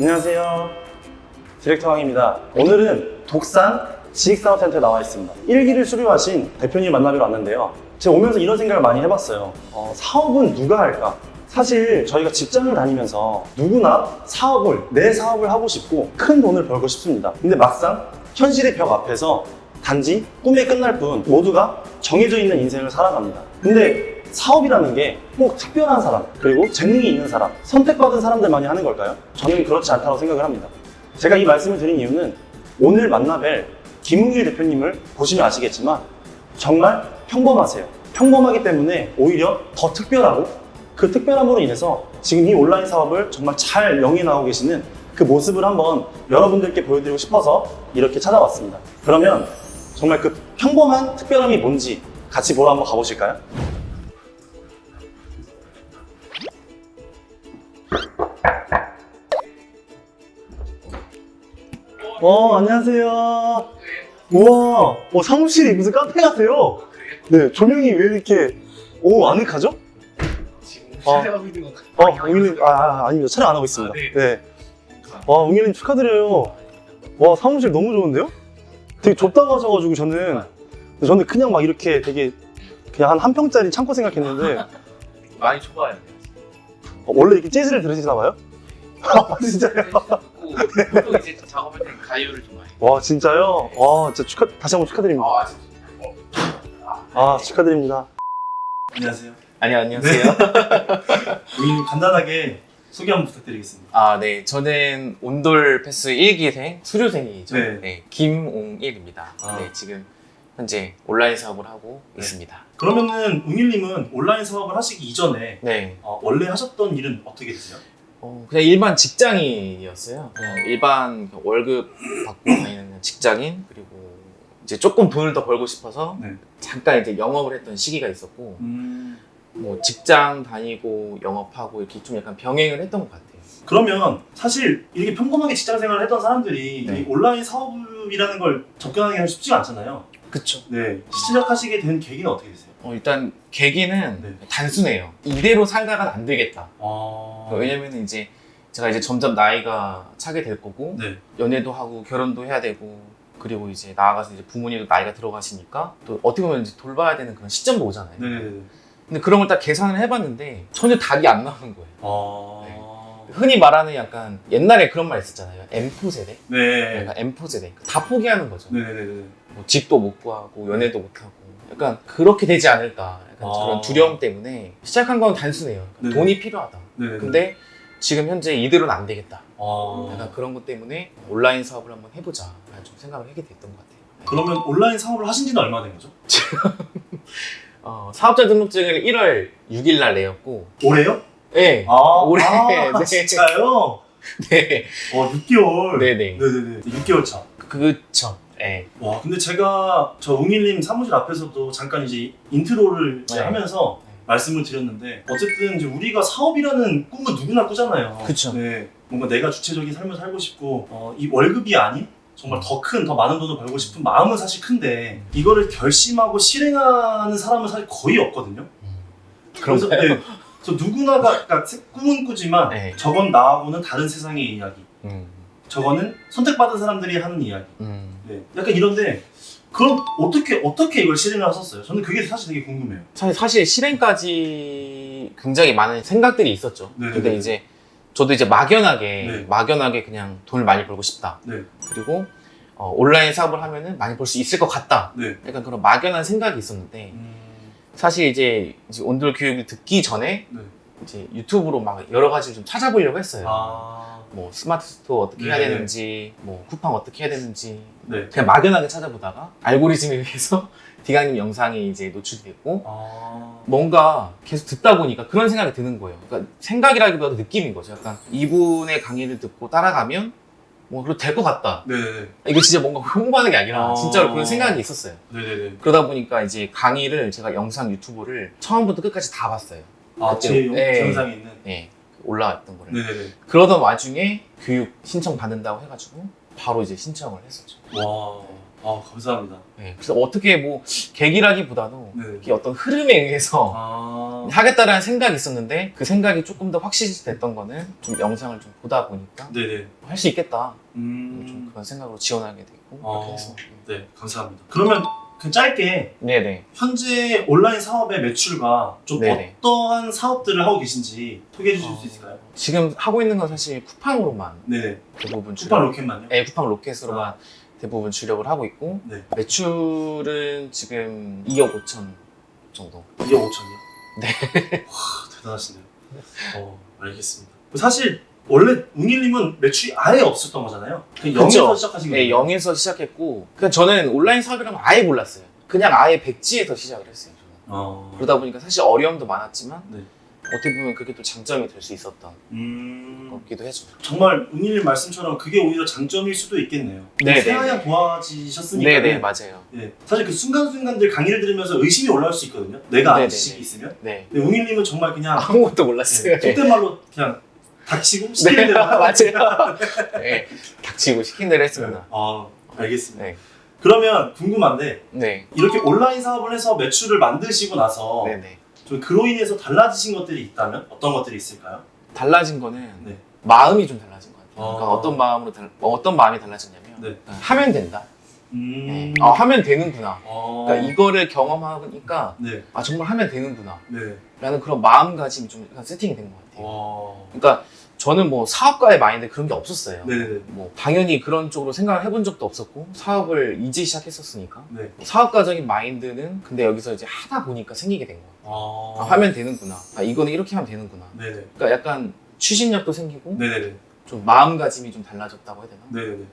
안녕하세요. 디렉터 황입니다. 오늘은 독산 지식산업센터에 나와 있습니다. 1기를 수료하신 대표님 만나뵈러 왔는데요. 제가 오면서 이런 생각을 많이 해봤어요. 사업은 누가 할까? 사실 저희가 직장을 다니면서 누구나 내 사업을 하고 싶고 큰 돈을 벌고 싶습니다. 근데 막상 현실의 벽 앞에서 단지 꿈에 끝날 뿐 모두가 정해져 있는 인생을 살아갑니다. 근데 사업이라는 게 꼭 특별한 사람, 그리고 재능이 있는 사람, 선택받은 사람들만이 하는 걸까요? 저는 그렇지 않다고 생각을 합니다. 제가 이 말씀을 드린 이유는 오늘 만나뵐 김웅일 대표님을 보시면 아시겠지만 정말 평범하세요. 평범하기 때문에 오히려 더 특별하고 그 특별함으로 인해서 지금 이 온라인 사업을 정말 잘 영위하고 계시는 그 모습을 한번 여러분들께 보여드리고 싶어서 이렇게 찾아왔습니다. 그러면 정말 그 평범한 특별함이 뭔지 같이 보러 한번 가보실까요? 안녕하세요. 우와, 사무실이 무슨 카페 같아요. 네, 조명이 왜 이렇게, 아늑하죠? 지금 촬영하고 있는 건가요? 웅일님, 아닙니다. 촬영 안 하고 있습니다. 네. 웅일님 축하드려요. 사무실 너무 좋은데요? 되게 좁다고 하셔가지고 저는 그냥 막 이렇게 되게 그냥 한 평짜리 창고 생각했는데, 많이 좁아요. 원래 이렇게 재즈를 들으시나 봐요? 진짜요? 보통 이제 작업할 때 가요를 좀 많이. 와, 진짜요? 진짜 다시 한번 축하드립니다. 진짜. 축하드립니다. 안녕하세요. 안녕하세요. 웅일님 간단하게 소개 한번 부탁드리겠습니다. 네. 저는 온돌 패스 1기생, 수료생이죠. 네. 네, 김옹일입니다. 네, 지금 현재 온라인 사업을 하고 있습니다. 그러면은 웅일님은 온라인 사업을 하시기 이전에 네. 원래 하셨던 일은 어떻게 되세요? 그냥 일반 직장인이었어요. 그냥 일반 월급 받고 다니는 직장인, 그리고 이제 조금 돈을 더 벌고 싶어서 네. 잠깐 이제 영업을 했던 시기가 있었고, 뭐 직장 다니고 영업하고 이렇게 좀 약간 병행을 했던 것 같아요. 그러면 사실 이렇게 평범하게 직장 생활을 했던 사람들이 네. 이 온라인 사업이라는 걸 접근하기가 쉽지가 않잖아요. 그쵸. 네. 시작하시게 된 계기는 어떻게 되세요? 일단 계기는 네. 단순해요. 이대로 살다가 안 되겠다. 아... 왜냐면 이제 제가 이제 점점 나이가 차게 될 거고, 네. 연애도 하고 결혼도 해야 되고, 그리고 이제 나아가서 이제 부모님도 나이가 들어가시니까 또 어떻게 보면 이제 돌봐야 되는 그런 시점도 오잖아요. 네네네. 근데 그런 걸 딱 계산을 해봤는데 전혀 답이 안 나오는 거예요. 네. 흔히 말하는 약간 옛날에 그런 말 있었잖아요. M4 세대? 네. 약간 M4 세대. 다 포기하는 거죠. 네네네. 뭐 집도 못 구하고 연애도 못 하고 약간 그렇게 되지 않을까. 약간 저런 두려움 때문에 시작한 건 단순해요. 네네. 돈이 필요하다. 네네. 근데 지금 현재 이대로는 안 되겠다. 아... 약간 그런 것 때문에 온라인 사업을 한번 해보자 라는 좀 생각을 하게 됐던 것 같아요. 그러면 온라인 사업을 하신 지는 얼마 된 거죠? 사업자 등록증을 1월 6일 날 내었고, 올해요? 네. 올해. 네. 진짜요? 네. 6개월. 네네. 네네네. 6개월 차. 그쵸. 네. 와, 근데 제가 저 웅일님 사무실 앞에서도 잠깐 이제 인트로를 이제 네. 하면서 말씀을 드렸는데, 어쨌든 이제 우리가 사업이라는 꿈은 누구나 꾸잖아요. 그쵸. 네. 뭔가 내가 주체적인 삶을 살고 싶고, 이 월급이 아닌 정말 더 많은 돈을 벌고 싶은 마음은 사실 큰데, 이거를 결심하고 실행하는 사람은 사실 거의 없거든요. 그래서 그런가요? 네, 그래서 누구나가 그러니까 꿈은 꾸지만 네. 저건 나하고는 다른 세상의 이야기, 저거는 선택받은 사람들이 하는 이야기. 네. 약간 이런데 그럼 어떻게 이걸 실행을 하셨어요? 저는 그게 사실 되게 궁금해요. 사실 실행까지 굉장히 많은 생각들이 있었죠. 네네네. 근데 이제 저도 이제 막연하게 그냥 돈을 많이 벌고 싶다. 네. 그리고 온라인 사업을 하면은 많이 벌 수 있을 것 같다. 네. 약간 그런 막연한 생각이 있었는데, 사실 이제 온돌 교육을 듣기 전에 네. 이제 유튜브로 막 여러 가지 좀 찾아보려고 했어요. 뭐 스마트 스토어 어떻게 해야 네네. 되는지, 뭐 쿠팡 어떻게 해야 되는지, 네. 그냥 막연하게 찾아보다가 알고리즘에 의해서 디강님 영상이 이제 노출이 됐고, 뭔가 계속 듣다 보니까 그런 생각이 드는 거예요. 그러니까 생각이라기보다도 느낌인 거죠. 약간 이분의 강의를 듣고 따라가면 뭐 그래도 될 것 같다. 네네네. 이거 진짜 뭔가 홍보하는 게 아니라 진짜로 그런 생각이 있었어요. 네네네. 그러다 보니까 이제 강의를 제가 영상 유튜브를 처음부터 끝까지 다 봤어요. 제 네. 영상에 있는. 네, 올라왔던 거를. 네네네. 그러던 와중에 교육 신청 받는다고 해가지고 바로 이제 신청을 했었죠. 와. 감사합니다. 네. 그래서 어떻게 뭐 계기라기보다도 네. 이게 어떤 흐름에 의해서 하겠다라는 생각이 있었는데 그 생각이 조금 더 확실시됐던 거는 좀 영상을 좀 보다 보니까 네네. 할 수 있겠다. 좀 그런 생각으로 지원하게 되고 그렇게 했습니다. 네, 감사합니다. 그러면 그 짧게 네네. 현재 온라인 사업의 매출과 좀 네네. 어떠한 사업들을 하고 계신지 소개해 주실 수 있을까요? 지금 하고 있는 건 사실 쿠팡으로만 네. 대부분 쿠팡 로켓만요? 네, 쿠팡 로켓으로만 대부분 주력을 하고 있고 네. 매출은 지금 2억 5천 정도. 2억 5천이요? 네. 와, 대단하시네요. 알겠습니다. 사실 원래 웅일님은 매출이 아예 없었던 거잖아요. 그냥 그쵸. 0에서 시작하신 거예요? 네, 0에서 시작했고 그냥 저는 온라인 사업이라면 아예 몰랐어요. 그냥 아예 백지에서 시작을 했어요. 저는. 그러다 보니까 사실 어려움도 많았지만 네. 어떻게 보면 그게 또 장점이 될 수 있었던 거기도 해줘. 정말 웅일님 말씀처럼 그게 오히려 장점일 수도 있겠네요. 네, 새하얀 네. 도와지셨으니까. 네네 맞아요. 네. 사실 그 순간순간들 강의를 들으면서 의심이 올라올 수 있거든요. 내가 아는 네네네. 지식이 있으면. 네. 근데 웅일님은 정말 그냥 아무것도 몰랐어요. 속된 말로 그냥 닥치고 시키는 네, 대로 하는 맞아요. 네, 닥치고 시킨 대로 했습니다. 알겠습니다. 네. 그러면 궁금한데 네. 이렇게 온라인 사업을 해서 매출을 만드시고 나서 네네. 좀 그로 인해서 달라지신 것들이 있다면 어떤 것들이 있을까요? 달라진 거는 네. 마음이 좀 달라진 것 같아요. 그러니까 아. 어떤 마음이 달라졌냐면 네. 하면 된다. 네. 하면 되는구나. 그러니까 이거를 경험하니까 네. 정말 하면 되는구나. 네. 라는 그런 마음가짐이 좀 약간 세팅이 된 것 같아요. 와. 그러니까 저는 뭐 사업가의 마인드 그런 게 없었어요. 네네. 뭐 당연히 그런 쪽으로 생각을 해본 적도 없었고 사업을 이제 시작했었으니까 네. 사업가적인 마인드는 근데 여기서 이제 하다 보니까 생기게 된 거예요. 하면 되는구나. 이거는 이렇게 하면 되는구나. 네네. 그러니까 약간 추진력도 생기고 네네네. 좀 마음가짐이 좀 달라졌다고 해야 되나? 네네네.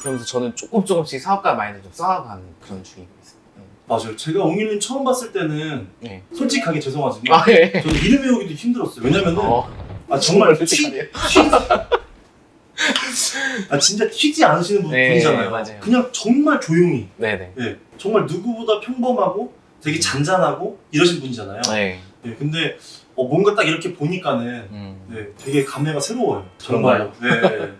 그러면서 저는 조금씩 사업가 마인드 좀 쌓아가는 그런 중이고 있어요. 맞아요. 제가 웅일님 처음 봤을 때는 네. 솔직하게 죄송하지만 예. 저는 이름 외우기도 힘들었어요. 왜냐면은 정말 정말 솔직하네요. 진짜 튀지 않으시는 네, 분이잖아요. 맞아요. 그냥 정말 조용히, 네네. 예, 정말 누구보다 평범하고 되게 잔잔하고 이러신 분이잖아요. 네. 예, 근데 뭔가 딱 이렇게 보니까는 네, 되게 감회가 새로워요. 정말로. 네.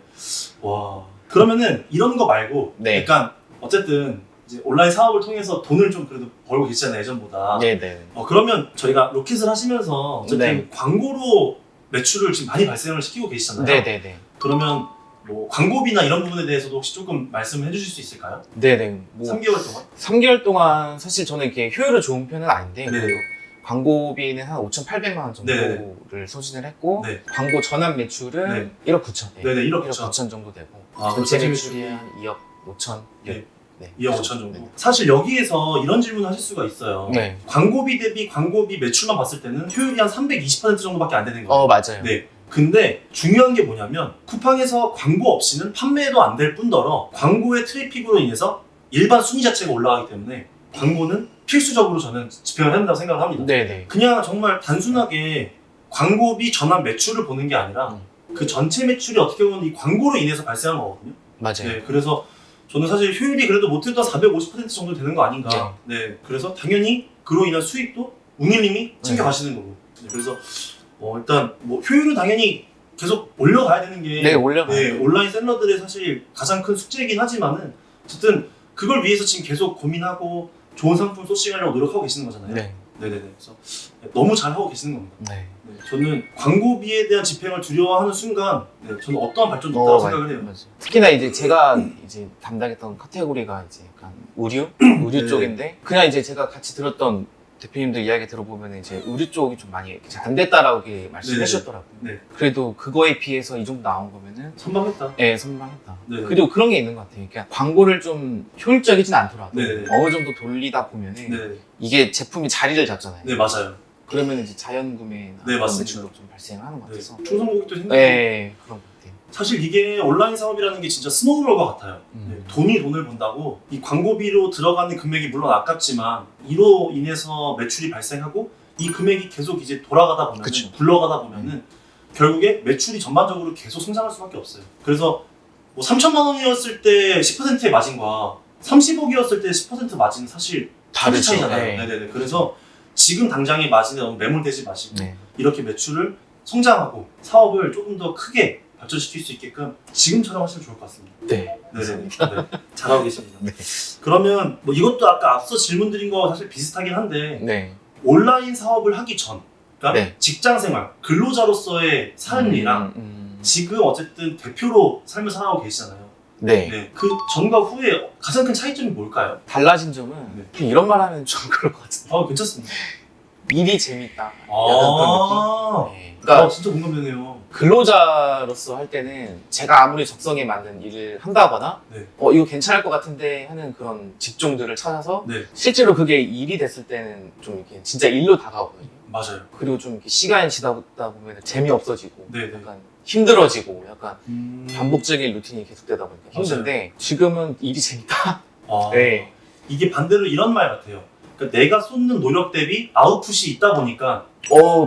와. 그러면은 이런 거 말고 네. 약간 어쨌든 이제 온라인 사업을 통해서 돈을 좀 그래도 벌고 계시잖아요, 예전보다. 네네. 그러면 저희가 로켓을 하시면서 어쨌든 네. 광고로 매출을 지금 많이 발생을 시키고 계시잖아요. 네네네. 그러면 뭐 광고비나 이런 부분에 대해서도 혹시 조금 말씀을 해주실 수 있을까요? 네네. 뭐 3개월 동안? 3개월 동안 사실 저는 이렇게 효율이 좋은 편은 아닌데 네네. 그래도 광고비는 한 5,800만 원 정도를 네네. 소진을 했고 네. 광고 전환 매출은 네. 1억 9천. 네네, 1억 1억 9천. 9천 정도 되고 그럼 전체 전체 매출이 매출이 한 2억 5천. 네. 네. 2억 5천 정도. 네. 사실 여기에서 이런 질문을 하실 수가 있어요. 네. 광고비 대비 광고비 매출만 봤을 때는 효율이 한 320% 정도밖에 안 되는 거예요. 맞아요. 네. 근데 중요한 게 뭐냐면 쿠팡에서 광고 없이는 판매도 안 될 뿐더러 광고의 트래픽으로 인해서 일반 순위 자체가 올라가기 때문에 광고는 필수적으로 저는 집행을 해야 된다고 생각을 합니다. 네네. 그냥 정말 단순하게 광고비 전환 매출을 보는 게 아니라 그 전체 매출이 어떻게 보면 이 광고로 인해서 발생한 거거든요. 맞아요. 네, 그래서 저는 사실 효율이 그래도 못해도 450% 정도 되는 거 아닌가. 네, 그래서 당연히 그로 인한 수익도 웅일님이 챙겨가시는 거고. 네, 그래서 일단 뭐 효율은 당연히 계속 올려가야 되는 게 네, 올려가야 네, 돼요. 온라인 셀러들의 사실 가장 큰 숙제이긴 하지만은 어쨌든 그걸 위해서 지금 계속 고민하고 좋은 상품 소싱하려고 노력하고 계시는 거잖아요. 네. 네네네. 그래서 너무 잘 하고 계시는 겁니다. 네. 네, 저는 광고비에 대한 집행을 두려워하는 순간, 네, 저는 어떠한 발전도 없다고 생각을 해요. 맞아요. 특히나 이제 제가 이제 담당했던 카테고리가 이제 약간 의류 네. 쪽인데 그냥 이제 제가 같이 들었던 대표님들 이야기 들어보면 이제 의류 쪽이 좀 많이 잘 안 됐다라고 이렇게 말씀해 주셨더라고요. 네. 그래도 그거에 비해서 이 정도 나온 거면은 선방했다. 네, 선방했다. 네. 그리고 그런 게 있는 것 같아요. 그러니까 광고를 좀 효율적이진 않더라도 네. 어느 정도 돌리다 보면은 네, 이게 제품이 자리를 잡잖아요. 네 맞아요. 그러면 이제 자연 구매나 네, 그런 맞습니다. 매출도 좀 발생하는 것 네. 같아서. 충성고객도 생기고 네, 그런 것 같아요. 사실 이게 온라인 사업이라는 게 진짜 스노우볼과 같아요. 네, 돈이 돈을 번다고 이 광고비로 들어가는 금액이 물론 아깝지만 이로 인해서 매출이 발생하고 이 금액이 계속 이제 돌아가다 보면 그쵸. 굴러가다 보면은 결국에 매출이 전반적으로 계속 성장할 수밖에 없어요. 그래서 뭐 3천만 원이었을 때 10%의 마진과 30억이었을 때 10% 마진은 사실 다르죠. 차이잖아요. 네. 네네네. 그래서 지금 당장의 마진에 너무 매몰되지 마시고 네. 이렇게 매출을 성장하고 사업을 조금 더 크게 발전시킬 수 있게끔 지금 촬영하시면 좋을 것 같습니다. 네. 네네. 네. 잘하고 계십니다. 네. 그러면 뭐 이것도 아까 앞서 질문 드린 거 사실 비슷하긴 한데 네. 온라인 사업을 하기 전, 그러니까 네. 직장 생활, 근로자로서의 삶이랑 지금 어쨌든 대표로 삶을 살아가고 계시잖아요. 네. 네. 그 전과 후에 가장 큰 차이점이 뭘까요? 달라진 점은 네. 그냥 이런 말 하면 좀 그럴 것 같은데. 괜찮습니다. 일이 재밌다. 약간 아, 그런 느낌? 네. 그러니까 진짜 공감되네요. 근로자로서 할 때는 제가 아무리 적성에 맞는 일을 한다거나 네. 이거 괜찮을 것 같은데 하는 그런 직종들을 찾아서 네, 실제로 그게 일이 됐을 때는 좀 이렇게 진짜 일로 다가오거든요. 맞아요. 그리고 좀 이렇게 시간이 지나다 보면 재미없어지고 네, 네. 약간 힘들어지고 약간 음... 반복적인 루틴이 계속되다 보니까 맞아요. 힘든데 지금은 일이 재밌다. 아, 네. 이게 반대로 이런 말 같아요. 그러니까 내가 쏟는 노력 대비 아웃풋이 있다 보니까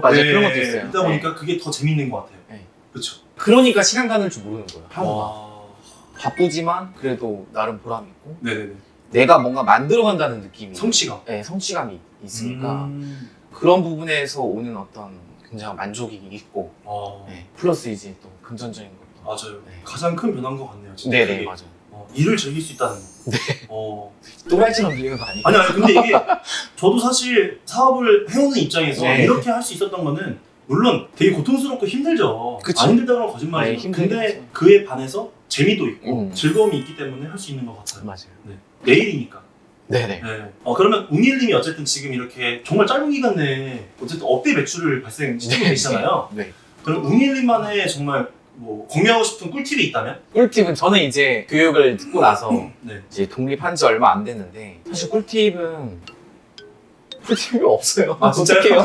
맞아요. 네, 그런 것도 있어요. 있다 보니까 그게 더 재밌는 것 같아요. 네. 그렇죠. 그러니까 시간 가는 줄 모르는 거예요. 하루가. 와... 바쁘지만 그래도 나름 보람이 있고 네네네. 내가 뭔가 만들어간다는 느낌이 성취감. 네, 성취감이 있으니까 음... 그런 부분에서 오는 어떤 굉장한 만족이 있고 아, 네, 플러스 이제 또 금전적인 것도 맞아요. 네. 가장 큰 변화인 것 같네요. 진짜 네네 그게. 맞아요. 일을 즐길 수 있다는 거. 네. 어... 또라이처럼 들리는 거 아니에요? 아니 근데 이게 저도 사실 사업을 해오는 입장에서 네. 이렇게 할 수 있었던 거는 물론 되게 고통스럽고 힘들죠. 그쵸. 안 힘들다고 하면 거짓말이죠. 네, 힘들긴 근데 하죠. 그에 반해서 재미도 있고 음. 즐거움이 있기 때문에 할 수 있는 것 같아요. 맞아요. 네. 내일이니까. 네네. 네. 그러면 웅일님이 어쨌든 지금 이렇게 정말 짧은 기간 내에 어쨌든 억대 매출을 발생시키고 계시잖아요. 네. 그럼 웅일님만의 정말 뭐 공유하고 싶은 꿀팁이 있다면? 꿀팁은 저는 이제 교육을 듣고 나서 네. 이제 독립한 지 얼마 안 됐는데 사실 꿀팁이 없어요. 아, 진짜요? 어떡해요?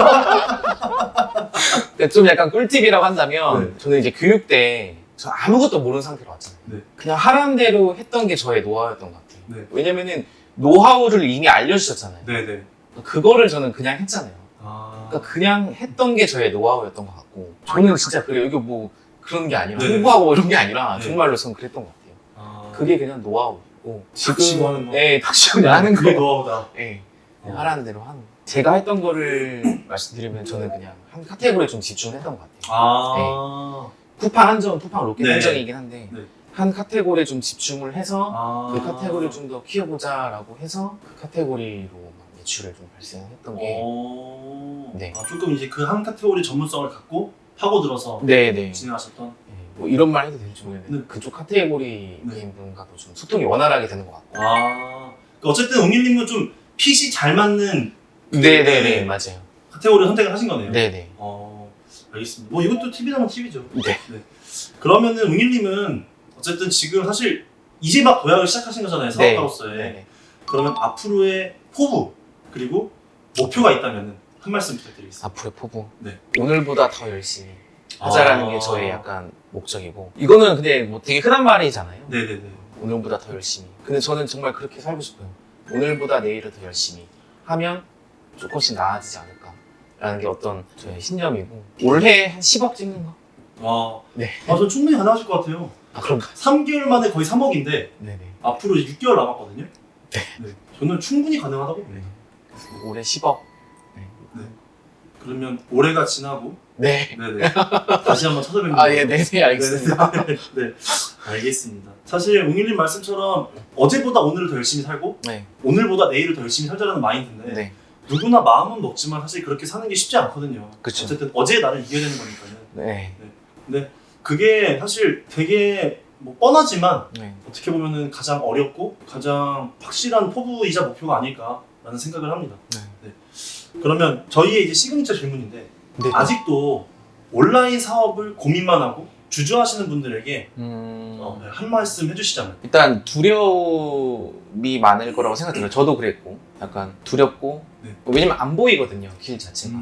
근데 좀 약간 꿀팁이라고 한다면 네. 저는 이제 교육 때 저 아무것도 모르는 상태로 왔잖아요. 네. 그냥 하라는 대로 했던 게 저의 노하우였던 것 같아요. 네. 왜냐면은 노하우를 이미 알려주셨잖아요. 네네. 그거를 저는 그냥 했잖아요. 아. 그러니까 그냥 했던 게 저의 노하우였던 것 같고 저는 진짜 그래요. 이게 뭐 그런 게 아니라 네. 홍보하고 이런 게 아니라 네. 정말로 저는 그랬던 것 같아요. 아. 그게 그냥 노하우고 닥치고 하는 거. 네, 닥치고 그냥 하는 그게 거. 노하우다. 네, 그냥 어. 하라는 대로 하는 거. 제가 했던 거를 말씀드리면 저는 그냥 한 카테고리에 좀 집중했던 것 같아요. 아. 쿠팡 한정, 쿠팡 로켓 네. 한정이긴 한데 네. 한 카테고리에 좀 집중을 해서 아. 그 카테고리를 좀 더 키워보자라고 해서 그 카테고리로 막 매출을 좀 발생했던 게 오. 네. 조금 이제 그 한 카테고리 전문성을 갖고 파고들어서 네네. 진행하셨던. 뭐 이런 말 해도 될지 모르겠는데 네. 그쪽 카테고리인 네. 분과도 좀 소통이 원활하게 되는 것 같고 아. 어쨌든 웅일님은 좀 핏이 잘 맞는 네네네 맞아요. 카테고리 선택을 하신 거네요. 네네. 알겠습니다. 뭐 이것도 팁이라면 팁이죠. 네. 그러면은 웅일님은 어쨌든 지금 사실 이제 막 도약을 시작하신 거잖아요. 사업가로서의. 네네. 그러면 앞으로의 포부 그리고 목표가 있다면 한 말씀 부탁드리겠습니다. 앞으로의 포부 네. 오늘보다 더 열심히 하자라는 아. 게 저의 약간 목적이고 이거는 근데 뭐 되게 흔한 말이잖아요. 네네네. 오늘보다 더 열심히. 근데 저는 정말 그렇게 살고 싶어요. 오늘보다 내일을 더 열심히 하면 조금씩 나아지지 않을까라는 게 어떤 저의 신념이고 올해 한 10억 찍는 거? 네. 네. 전 충분히 가능하실 것 같아요. 아 그런가? 3개월 만에 거의 3억인데 네네. 앞으로 6개월 남았거든요. 네. 저는 충분히 가능하다고 봅니다. 올해 10억. 그러면 올해가 지나고 네. 네네. 다시 한번 찾아뵙는 아, 네네, 알겠습니다. 네, 알겠습니다. 사실 웅일님 말씀처럼 어제보다 오늘을 더 열심히 살고 네. 오늘보다 내일을 더 열심히 살자라는 마인드인데 네. 누구나 마음은 먹지만 사실 그렇게 사는 게 쉽지 않거든요. 그쵸. 어쨌든 어제의 나를 이겨야 되는 거니까요. 네. 근데 그게 사실 되게 뭐 뻔하지만 네. 어떻게 보면은 가장 어렵고 가장 확실한 포부이자 목표가 아닐까라는 생각을 합니다. 네. 그러면 저희의 이제 시그니처 질문인데 네. 아직도 온라인 사업을 고민만 하고 주저하시는 분들에게 한 말씀 해주시자면. 일단 두려움이 많을 거라고 생각해요. 저도 그랬고 약간 두렵고 네. 왜냐면 안 보이거든요 길 자체가.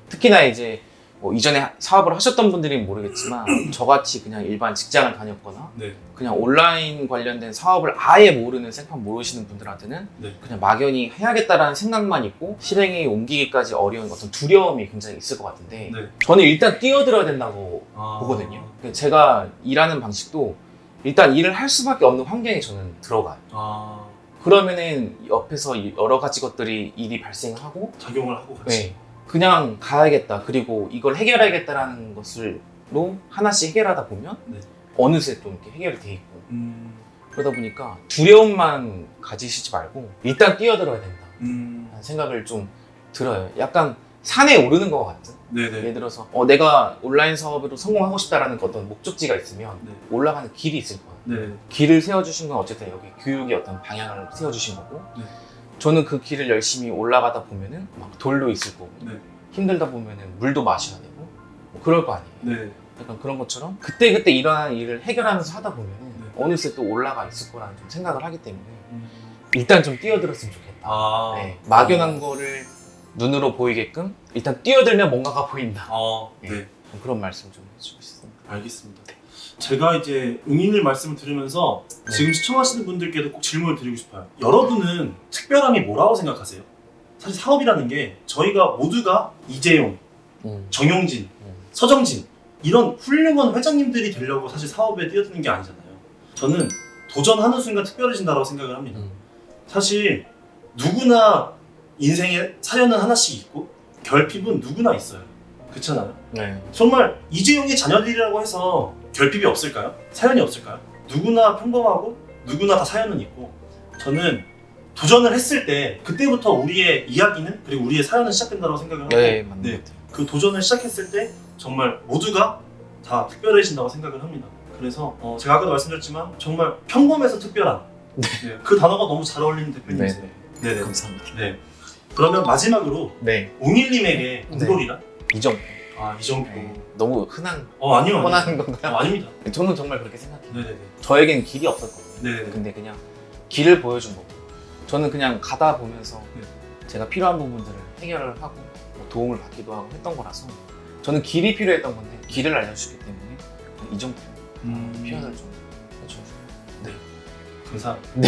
특히나 이제 뭐 이전에 사업을 하셨던 분들은 모르겠지만 저같이 그냥 일반 직장을 다녔거나 네. 그냥 온라인 관련된 사업을 아예 모르는 생판 모르시는 분들한테는 네. 그냥 막연히 해야겠다라는 생각만 있고 실행에 옮기기까지 어려운 어떤 두려움이 굉장히 있을 것 같은데 네. 저는 일단 뛰어들어야 된다고 보거든요. 제가 일하는 방식도 일단 일을 할 수밖에 없는 환경에 저는 들어가요. 그러면은 옆에서 여러 가지 것들이 일이 발생하고 작용을 하고 같이. 네. 그냥 가야겠다. 그리고 이걸 해결해야겠다라는 것을 방향으로 하나씩 해결하다 보면 네. 어느새 좀 이렇게 해결이 돼 있고 그러다 보니까 두려움만 가지시지 말고 일단 뛰어들어야 된다 라는 생각을 좀 들어요. 약간 산에 오르는 것 같은. 네네. 예를 들어서 내가 온라인 사업으로 성공하고 싶다라는 어떤 목적지가 있으면 네. 올라가는 길이 있을 거예요. 네. 길을 세워주신 건 어쨌든 여기 교육의 어떤 방향을 세워주신 거고 네. 저는 그 길을 열심히 올라가다 보면은 막 돌도 있을 거고 네. 힘들다 보면은 물도 마셔야 되고 뭐 그럴 거 아니에요. 네. 약간 그런 것처럼 그때그때 일어나는 일을 해결하면서 하다 보면은 네. 어느새 또 올라가 있을 거라는 좀 생각을 하기 때문에 일단 좀 뛰어들었으면 좋겠다. 아. 네. 막연한 거를 눈으로 보이게끔 일단 뛰어들면 뭔가가 보인다. 네. 좀 그런 말씀 좀 해주고 싶습니다. 알겠습니다. 제가 이제 응인을 말씀을 들으면서 네. 지금 시청하시는 분들께도 꼭 질문을 드리고 싶어요. 여러분은 특별함이 뭐라고 생각하세요? 사실 사업이라는 게 저희가 모두가 이재용, 정용진, 서정진 이런 훌륭한 회장님들이 되려고 사실 사업에 뛰어드는 게 아니잖아요. 저는 도전하는 순간 특별해진다고 생각을 합니다. 사실 누구나 인생에 사연은 하나씩 있고 결핍은 누구나 있어요. 그렇잖아요. 네. 정말 이재용의 자녀들이라고 해서 결핍이 없을까요? 사연이 없을까요? 누구나 평범하고 누구나 다 사연은 있고 저는 도전을 했을 때 그때부터 우리의 이야기는 그리고 우리의 사연은 시작된다고 생각을 하고 네, 맞는 네. 것 같아요. 그 도전을 시작했을 때 정말 모두가 다 특별해진다고 생각을 합니다. 그래서 제가 아까도 말씀드렸지만 정말 평범해서 특별한 네, 그 단어가 너무 잘 어울리는 대표님이세요. 네. 네. 감사합니다. 네. 그러면 마지막으로 네. 웅일님에게 네. 웅돌이란? 이정. 이정표. 너무 흔한 아니요. 뻔한 건가요? 아닙니다. 저는 정말 그렇게 생각해요. 네네네. 저에겐 길이 없었거든요. 네네네. 근데 그냥 길을 보여준 거고 저는 그냥 가다 보면서 네. 제가 필요한 부분들을 해결을 하고 뭐 도움을 받기도 하고 했던 거라서 저는 길이 필요했던 건데 길을 알려주기 때문에 이정표 표현을 좀 해주고 싶어요. 네. 감사합니다. 네.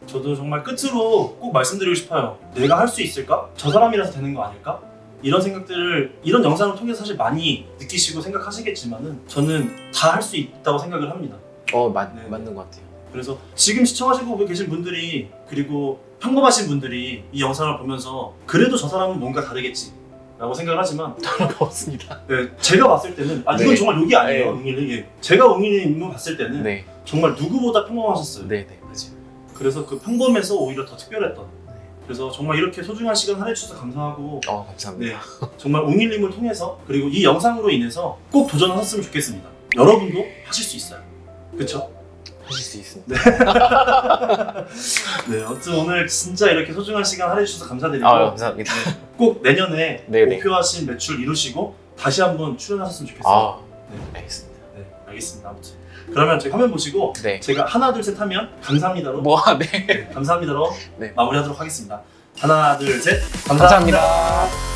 저도 정말 끝으로 꼭 말씀드리고 싶어요. 내가 할 수 있을까? 저 사람이라서 되는 거 아닐까? 이런 생각들을 이런 영상을 통해서 사실 많이 느끼시고 생각하시겠지만은 저는 다 할 수 있다고 생각을 합니다. 맞는 네. 것 같아요. 그래서 지금 시청하시고 계신 분들이 그리고 평범하신 분들이 이 영상을 보면서 그래도 저 사람은 뭔가 다르겠지 라고 생각을 하지만 다른 거 없습니다. 네, 제가 봤을 때는 이건 네. 정말 욕이 아니에요. 네. 웅일이. 예. 제가 웅일님을 봤을 때는 네. 정말 누구보다 평범하셨어요. 네, 맞아요. 그래서 그 평범에서 오히려 더 특별했던. 그래서 정말 이렇게 소중한 시간 할애해주셔서 감사하고 감사합니다. 네, 정말 웅일님을 통해서 그리고 이 영상으로 인해서 꼭 도전하셨으면 좋겠습니다. 여러분도 하실 수 있어요. 그렇죠? 하실 수 있습니다. 네, 아무튼 오늘 진짜 이렇게 소중한 시간 할애해주셔서 감사드리고 감사합니다. 꼭 내년에 네네. 목표하신 매출 이루시고 다시 한번 출연하셨으면 좋겠어요. 네. 알겠습니다. 네, 알겠습니다. 아무튼 그러면 저희 화면 보시고 네. 제가 하나 둘 셋 하면 감사합니다로 네. 감사합니다로 네. 마무리하도록 하겠습니다. 하나 둘 셋 감사합니다.